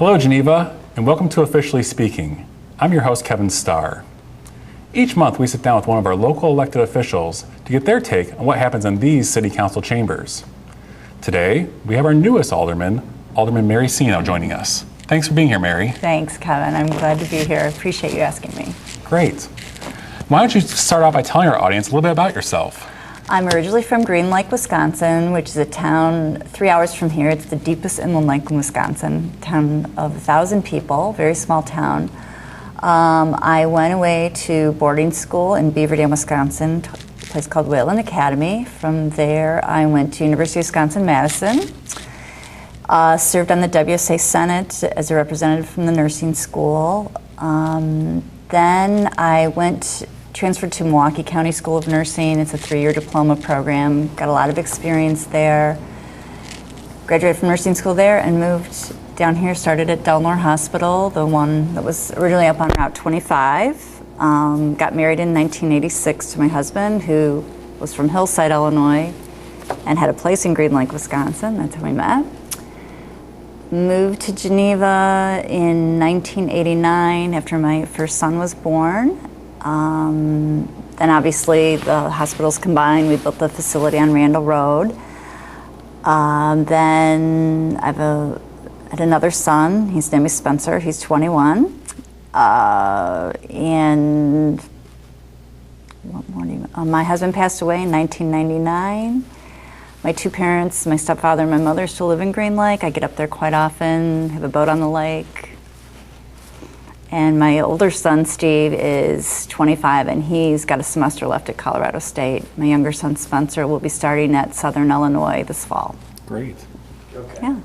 Hello, Geneva, and welcome to Officially Speaking. I'm your host, Kevin Starr. Each month, we sit down with one of our local elected officials to get their take on what happens in these city council chambers. Today, we have our newest alderman, Alderman Mary Seno, joining us. Thanks for being here, Mary. Thanks, Kevin. I'm glad to be here. I appreciate you asking me. Great. Why don't you start off by telling our audience a little bit about yourself? I'm originally from Green Lake, Wisconsin, which is a town 3 hours from here. It's the deepest inland lake in Wisconsin, town of 1,000 people, very small town. I went away to boarding school in Beaver Dam, Wisconsin, a place called Wayland Academy. From there, I went to University of Wisconsin-Madison, served on the WSA Senate as a representative from the nursing school. Then I transferred to Milwaukee County School of Nursing. It's a 3-year diploma program. Got a lot of experience there. Graduated from nursing school there and moved down here. Started at Delnor Hospital, the one that was originally up on Route 25. Got married in 1986 to my husband, who was from Hillside, Illinois, and had a place in Green Lake, Wisconsin. That's how we met. Moved to Geneva in 1989 after my first son was born. Then obviously the hospitals combined, we built the facility on Randall Road. Then I had another son, his name is Spencer, he's 21. And what more do you, my husband passed away in 1999. My two parents, my stepfather and my mother, still live in Green Lake. I get up there quite often, have a boat on the lake. And my older son, Steve, is 25, and he's got a semester left at Colorado State. My younger son, Spencer, will be starting at Southern Illinois this fall. Great. Okay. Yeah.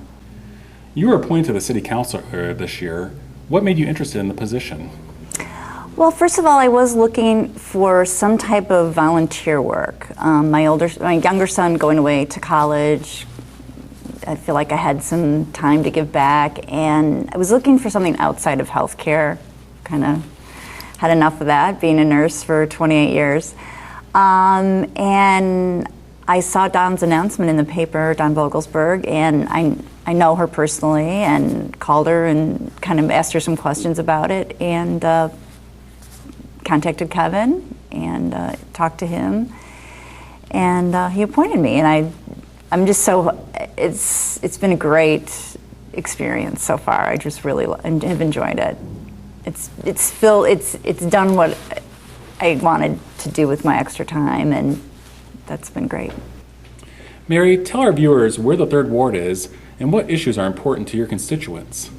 You were appointed to the city council this year. What made you interested in the position? Well, first of all, I was looking for some type of volunteer work. My younger son going away to college, I feel like I had some time to give back, and I was looking for something outside of healthcare. Kind of had enough of that, being a nurse for 28 years. And I saw Don's announcement in the paper, Don Vogelsberg, and I know her personally and called her and kind of asked her some questions about it, and contacted Kevin and talked to him, and he appointed me, and I'm just so, it's been a great experience so far. I just really have enjoyed it. It's done what I wanted to do with my extra time, and that's been great. Mary, tell our viewers where the 3rd Ward is and what issues are important to your constituents.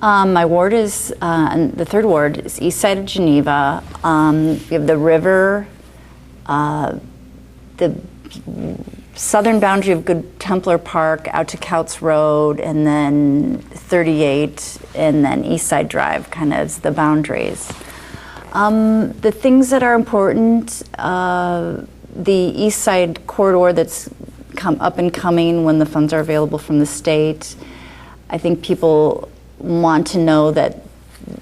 My ward is, the 3rd Ward is east side of Geneva. We have the river, the southern boundary of Good Templar Park out to Couts Road, and then 38, and then East Side Drive kind of is the boundaries. The things that are important, the East Side corridor that's come up and coming when the funds are available from the state. I think people want to know that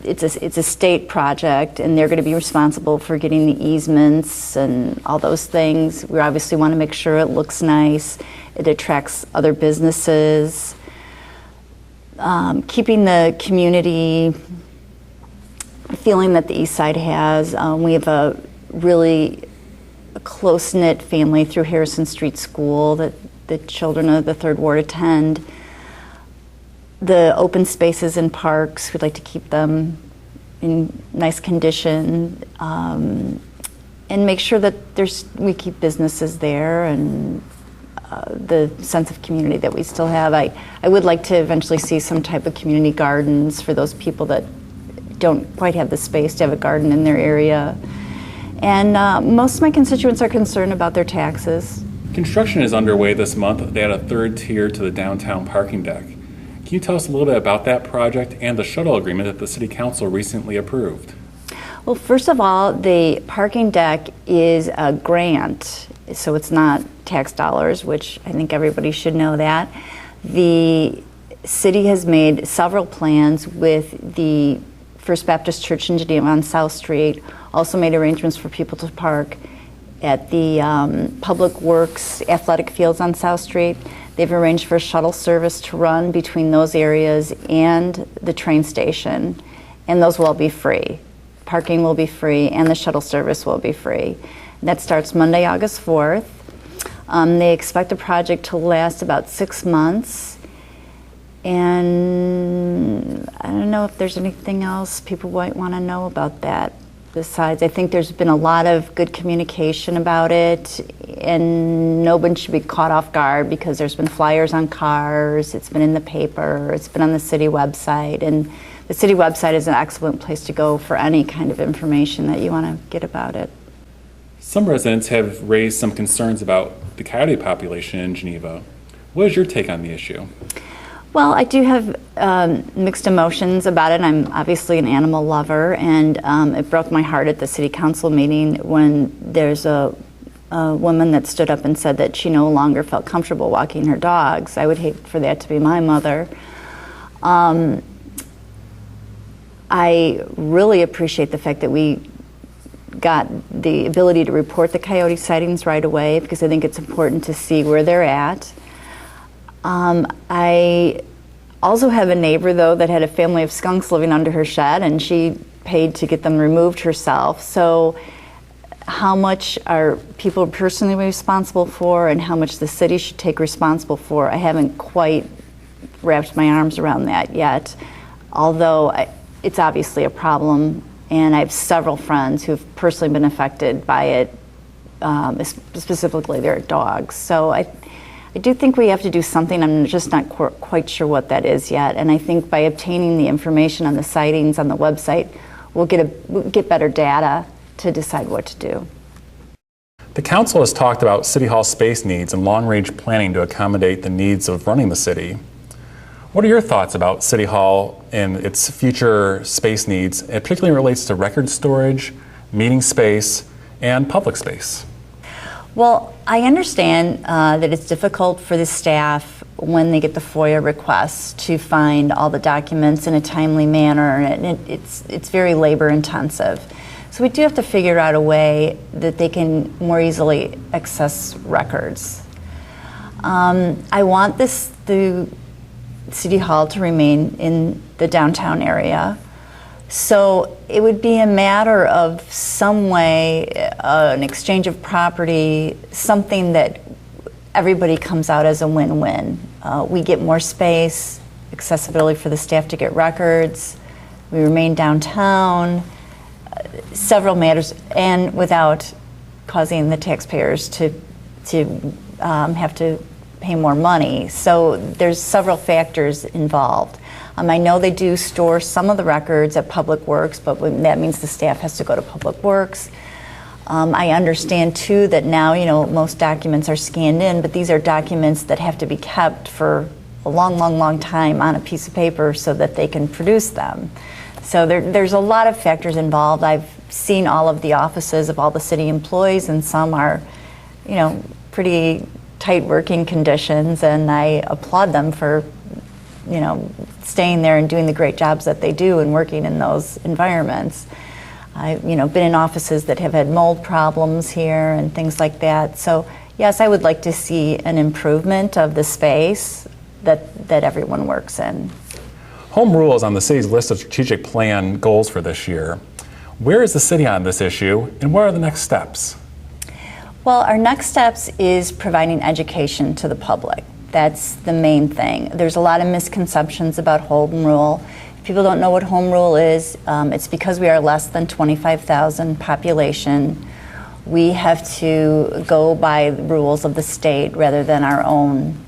it's a state project, and they're going to be responsible for getting the easements and all those things. We obviously want to make sure it looks nice, it attracts other businesses, keeping the community feeling that the East Side has. We have a really close-knit family through Harrison Street School that the children of the 3rd Ward attend. The open spaces and parks, we'd like to keep them in nice condition, and make sure that we keep businesses there, and the sense of community that we still have. I would like to eventually see some type of community gardens for those people that don't quite have the space to have a garden in their area. And most of my constituents are concerned about their taxes. Construction is underway this month. They add a 3rd tier to the downtown parking deck. Can you tell us a little bit about that project and the shuttle agreement that the City Council recently approved? Well, first of all, the parking deck is a grant, so it's not tax dollars, which I think everybody should know that. The city has made several plans with the First Baptist Church in Geneva on South Street, also made arrangements for people to park at the Public Works athletic fields on South Street. They've arranged for a shuttle service to run between those areas and the train station, and those will be free. Parking will be free, and the shuttle service will be free. That starts Monday, August 4th. They expect the project to last about 6 months. And I don't know if there's anything else people might want to know about that. Besides, I think there's been a lot of good communication about it, and no one should be caught off guard because there's been flyers on cars, it's been in the paper, it's been on the city website, and the city website is an excellent place to go for any kind of information that you want to get about it. Some residents have raised some concerns about the coyote population in Geneva. What is your take on the issue? Well, I do have mixed emotions about it. I'm obviously an animal lover, and it broke my heart at the city council meeting when there's a woman that stood up and said that she no longer felt comfortable walking her dogs. I would hate for that to be my mother. I really appreciate the fact that we got the ability to report the coyote sightings right away, because I think it's important to see where they're at. I also have a neighbor, though, that had a family of skunks living under her shed, and she paid to get them removed herself. So how much are people personally responsible for and how much the city should take responsible for, I haven't quite wrapped my arms around that yet, although it's obviously a problem, and I have several friends who've personally been affected by it, specifically their dogs. So I do think we have to do something. I'm just not quite sure what that is yet. And I think by obtaining the information on the sightings on the website, we'll get better data to decide what to do. The council has talked about City Hall space needs and long-range planning to accommodate the needs of running the city. What are your thoughts about City Hall and its future space needs? It particularly relates to record storage, meeting space, and public space. Well, I understand that it's difficult for the staff when they get the FOIA requests to find all the documents in a timely manner, and it's very labor intensive. So we do have to figure out a way that they can more easily access records. I want the City Hall to remain in the downtown area. So it would be a matter of some way, an exchange of property, something that everybody comes out as a win-win. We get more space, accessibility for the staff to get records, we remain downtown, several matters, and without causing the taxpayers to have to pay more money. So there's several factors involved. I know they do store some of the records at Public Works, but that means the staff has to go to Public Works. I understand too that now, most documents are scanned in, but these are documents that have to be kept for a long time on a piece of paper so that they can produce them. So there's a lot of factors involved. I've seen all of the offices of all the city employees, and some are, pretty tight working conditions, and I applaud them for staying there and doing the great jobs that they do and working in those environments. I've been in offices that have had mold problems here and things like that. So yes, I would like to see an improvement of the space that everyone works in. Home rule is on the city's list of strategic plan goals for this year. Where is the city on this issue, and what are the next steps? Well, our next steps is providing education to the public. That's the main thing. There's a lot of misconceptions about home rule. If people don't know what home rule is, it's because we are less than 25,000 population. We have to go by the rules of the state rather than our own.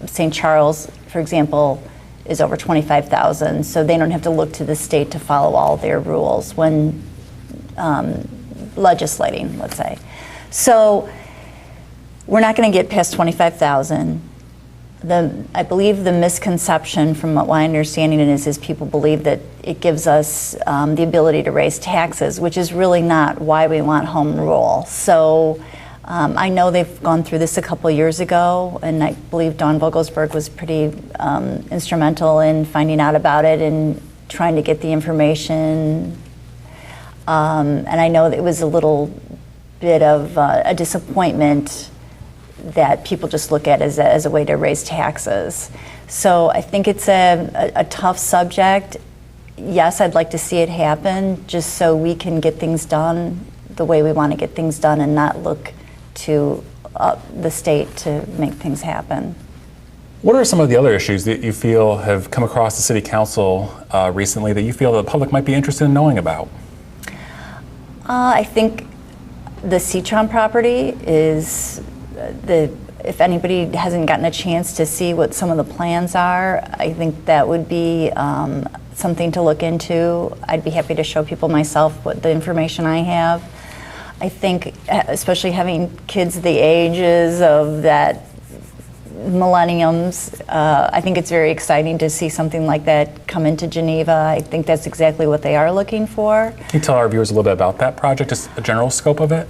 St. Charles, for example, is over 25,000, so they don't have to look to the state to follow all their rules when legislating, let's say. So we're not going to get past 25,000. I believe the misconception, from what my understanding is people believe that it gives us the ability to raise taxes, which is really not why we want home rule. So I know they've gone through this a couple years ago, and I believe Dawn Vogelsberg was pretty instrumental in finding out about it and trying to get the information. And I know that it was a little bit of a disappointment that people just look at as a way to raise taxes. So I think it's a tough subject. Yes, I'd like to see it happen just so we can get things done the way we want to get things done and not look to the state to make things happen. What are some of the other issues that you feel have come across the City Council recently that you feel the public might be interested in knowing about? I think the Citron property is if anybody hasn't gotten a chance to see what some of the plans are, I think that would be something to look into. I'd be happy to show people myself what the information I have. I think, especially having kids the ages of that millenniums, I think it's very exciting to see something like that come into Geneva. I think that's exactly what they are looking for. Can you tell our viewers a little bit about that project, just a general scope of it?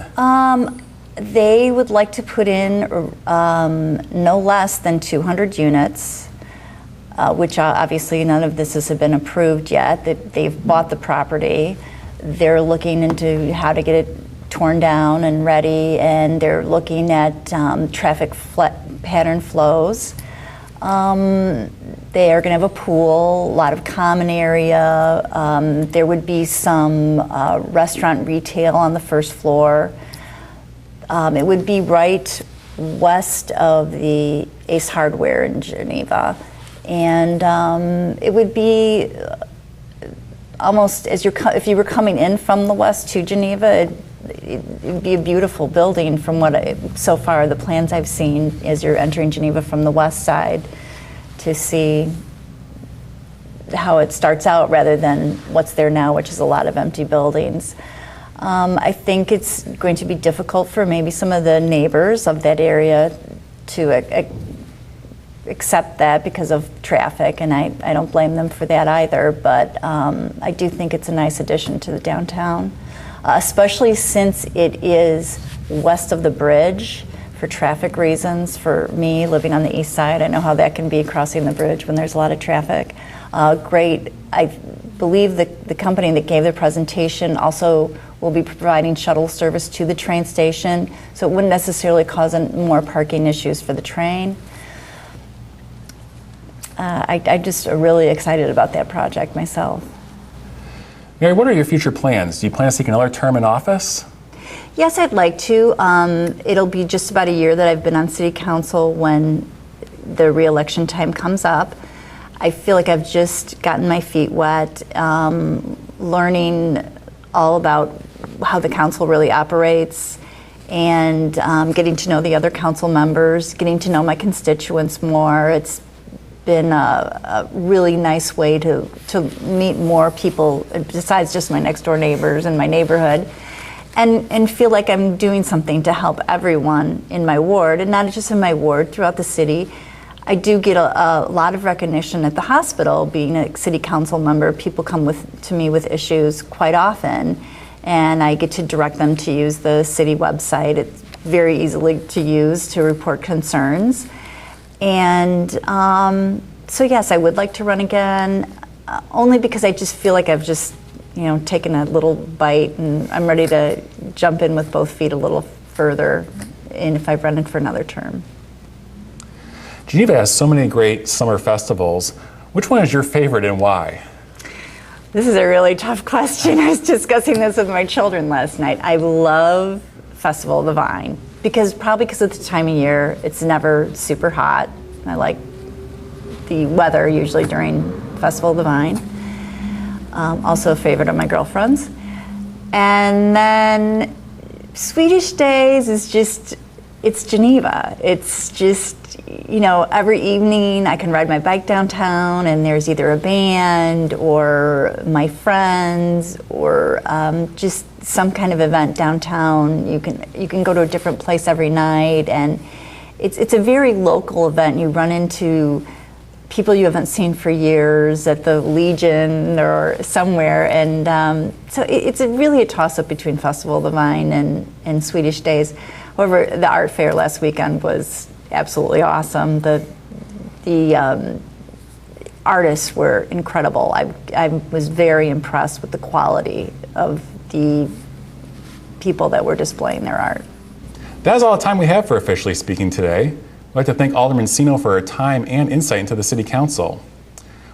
They would like to put in no less than 200 units, which obviously none of this has been approved yet. They've bought the property. They're looking into how to get it torn down and ready, and they're looking at traffic pattern flows. They are going to have a pool, a lot of common area. There would be some restaurant retail on the first floor. It would be right west of the Ace Hardware in Geneva. And it would be almost if you were coming in from the west to Geneva, it would be a beautiful building from so far the plans I've seen as you're entering Geneva from the west side, to see how it starts out rather than what's there now, which is a lot of empty buildings. I think it's going to be difficult for maybe some of the neighbors of that area to accept that because of traffic, and I don't blame them for that either, but I do think it's a nice addition to the downtown, especially since it is west of the bridge for traffic reasons. For me, living on the east side, I know how that can be crossing the bridge when there's a lot of traffic. Great. I believe the company that gave the presentation also will be providing shuttle service to the train station, so it wouldn't necessarily cause more parking issues for the train. I just really excited about that project myself. Mary, what are your future plans? Do you plan to seek another term in office? Yes, I'd like to. It'll be just about a year that I've been on City Council when the re-election time comes up. I feel like I've just gotten my feet wet, learning all about how the council really operates, and getting to know the other council members, getting to know my constituents more. It's been a really nice way to meet more people besides just my next door neighbors in my neighborhood, and feel like I'm doing something to help everyone in my ward, and not just in my ward, throughout the city. I do get a lot of recognition at the hospital. Being a city council member, people come to me with issues quite often, and I get to direct them to use the city website. It's very easily to use to report concerns. And so yes, I would like to run again, only because I just feel like I've just taken a little bite, and I'm ready to jump in with both feet a little further if I run in for another term. Geneva has so many great summer festivals. Which one is your favorite and why? This is a really tough question. I was discussing this with my children last night. I love Festival of the Vine, probably because of the time of year. It's never super hot. I like the weather usually during Festival of the Vine. Also a favorite of my girlfriend's. And then Swedish Days is it's Geneva. It's just, every evening I can ride my bike downtown, and there's either a band or my friends or just some kind of event downtown. You can go to a different place every night, and it's a very local event. You run into people you haven't seen for years at the Legion or somewhere, and so it's really a toss-up between Festival of the Vine and Swedish Days. However, the art fair last weekend was absolutely awesome. The artists were incredible. I was very impressed with the quality of the people that were displaying their art. That is all the time we have for Officially Speaking today. I'd like to thank Alderman Seno for her time and insight into the City Council.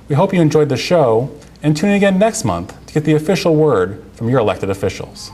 We hope you enjoyed the show and tune in again next month to get the official word from your elected officials.